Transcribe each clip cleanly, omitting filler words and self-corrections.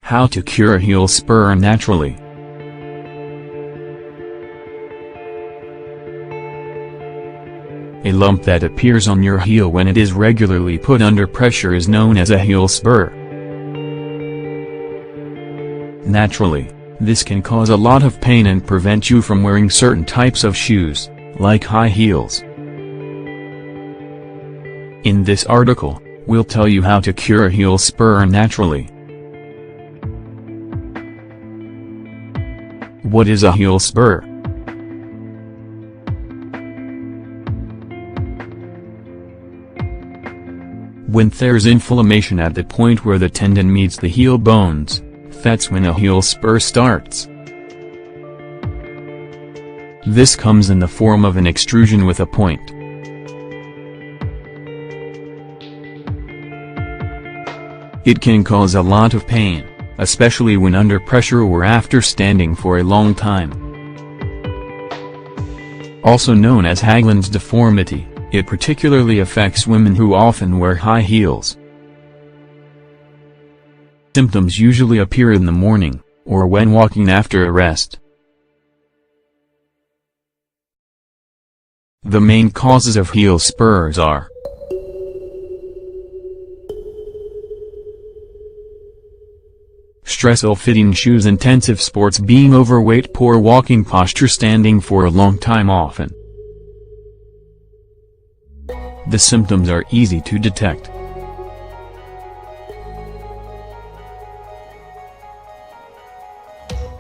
How to cure a heel spur naturally. A lump that appears on your heel when it is regularly put under pressure is known as a heel spur. Naturally, this can cause a lot of pain and prevent you from wearing certain types of shoes, like high heels. In this article, we'll tell you how to cure a heel spur naturally. What is a heel spur? When there's inflammation at the point where the tendon meets the heel bones, that's when a heel spur starts. This comes in the form of an extrusion with a point. It can cause a lot of pain, especially when under pressure or after standing for a long time. Also known as Haglund's deformity, it particularly affects women who often wear high heels. Symptoms usually appear in the morning, or when walking after a rest. The main causes of heel spurs are stress, ill-fitting shoes, intensive sports, being overweight, poor walking posture, standing for a long time often. The symptoms are easy to detect.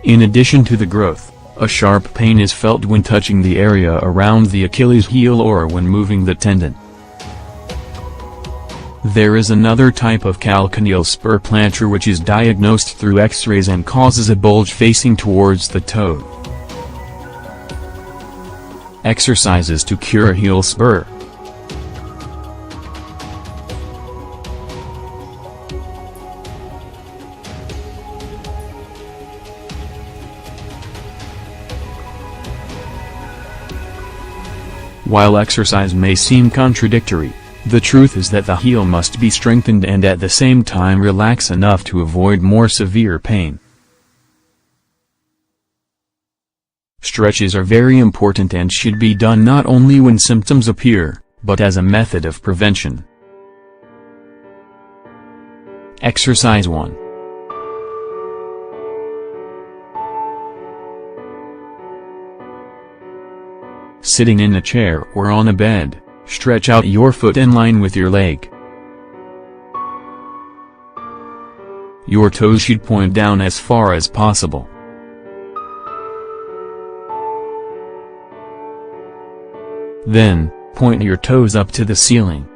In addition to the growth, a sharp pain is felt when touching the area around the Achilles heel or when moving the tendon. There is another type of calcaneal spur plantar which is diagnosed through X-rays and causes a bulge facing towards the toe. Exercises to cure a heel spur. While exercise may seem contradictory, the truth is that the heel must be strengthened and at the same time relax enough to avoid more severe pain. Stretches are very important and should be done not only when symptoms appear, but as a method of prevention. Exercise 1. Sitting in a chair or on a bed, stretch out your foot in line with your leg. Your toes should point down as far as possible. Then, point your toes up to the ceiling.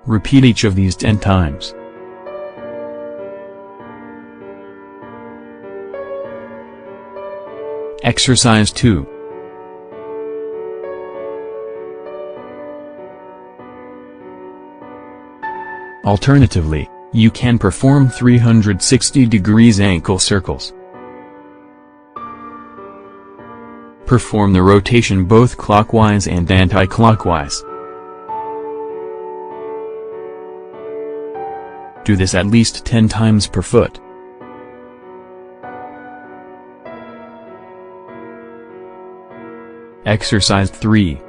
Repeat each of these 10 times. Exercise 2. Alternatively, you can perform 360 degrees ankle circles. Perform the rotation both clockwise and anti-clockwise. Do this at least 10 times per foot. Exercise 3.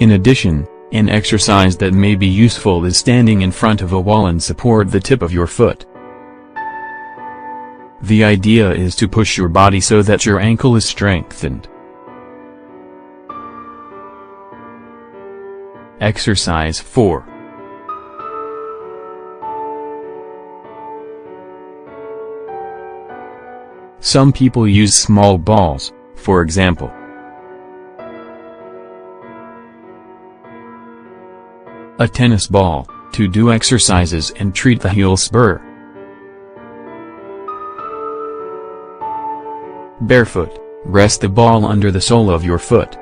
In addition, an exercise that may be useful is standing in front of a wall and support the tip of your foot. The idea is to push your body so that your ankle is strengthened. Exercise 4. Some people use small balls, for example. A tennis ball, to do exercises and treat the heel spur. Barefoot, rest the ball under the sole of your foot.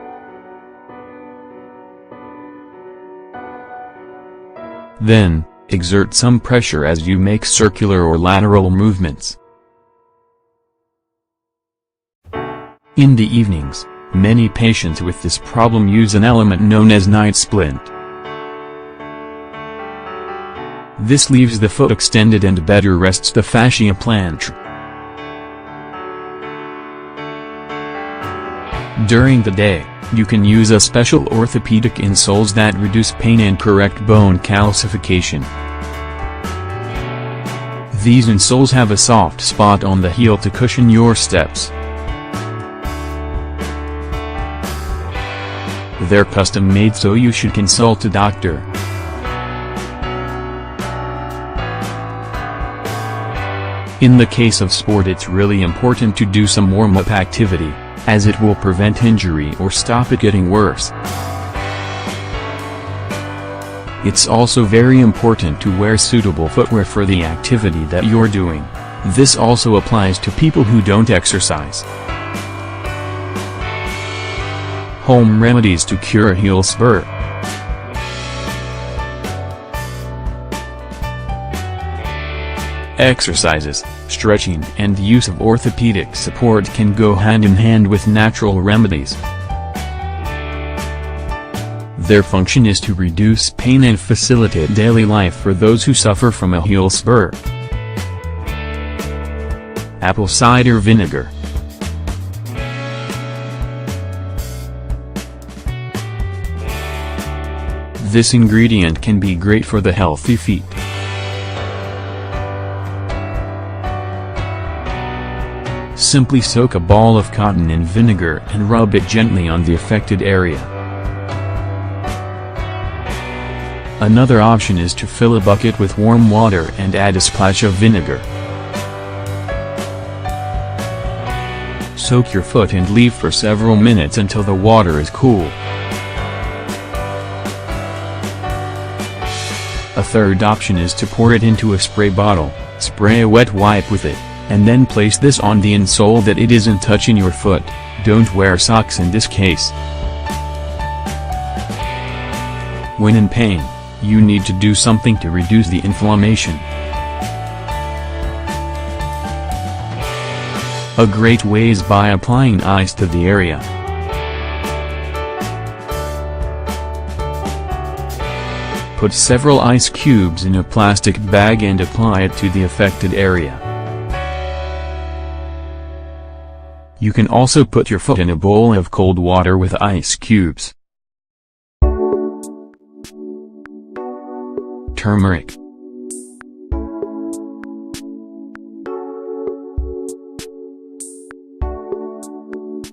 Then, exert some pressure as you make circular or lateral movements. In the evenings, many patients with this problem use an element known as night splint. This leaves the foot extended and better rests the fascia plantar. During the day, you can use a special orthopedic insoles that reduce pain and correct bone calcification. These insoles have a soft spot on the heel to cushion your steps. They're custom made, so you should consult a doctor. In the case of sport, it's really important to do some warm-up activity, as it will prevent injury or stop it getting worse. It's also very important to wear suitable footwear for the activity that you're doing. This also applies to people who don't exercise. Home remedies to cure heel spur. Exercises, stretching and use of orthopedic support can go hand in hand with natural remedies. Their function is to reduce pain and facilitate daily life for those who suffer from a heel spur. Apple cider vinegar. This ingredient can be great for the healthy feet. Simply soak a ball of cotton in vinegar and rub it gently on the affected area. Another option is to fill a bucket with warm water and add a splash of vinegar. Soak your foot and leave for several minutes until the water is cool. A third option is to pour it into a spray bottle, spray a wet wipe with it, and then place this on the insole that it isn't touching your foot. Don't wear socks in this case. When in pain, you need to do something to reduce the inflammation. A great way is by applying ice to the area. Put several ice cubes in a plastic bag and apply it to the affected area. You can also put your foot in a bowl of cold water with ice cubes. Turmeric.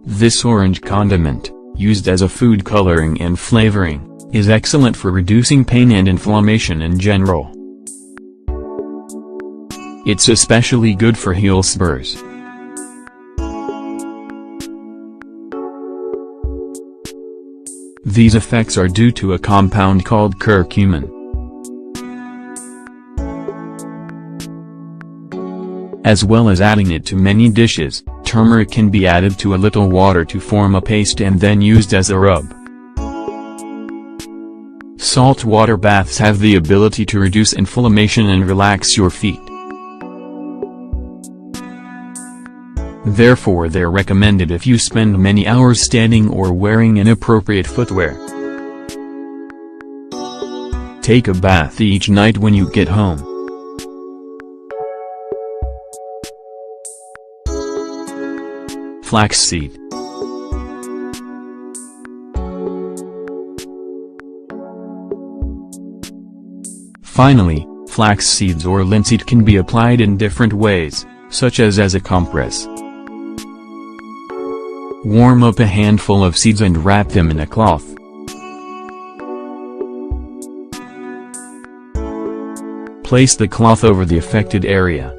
This orange condiment, used as a food coloring and flavoring, is excellent for reducing pain and inflammation in general. It's especially good for heel spurs. These effects are due to a compound called curcumin. As well as adding it to many dishes, turmeric can be added to a little water to form a paste and then used as a rub. Salt water baths have the ability to reduce inflammation and relax your feet. Therefore, they're recommended if you spend many hours standing or wearing inappropriate footwear. Take a bath each night when you get home. Flaxseed. Finally, flax seeds or linseed can be applied in different ways, such as a compress. Warm up a handful of seeds and wrap them in a cloth. Place the cloth over the affected area.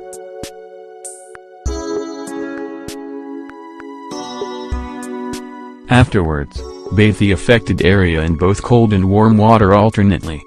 Afterwards, bathe the affected area in both cold and warm water alternately.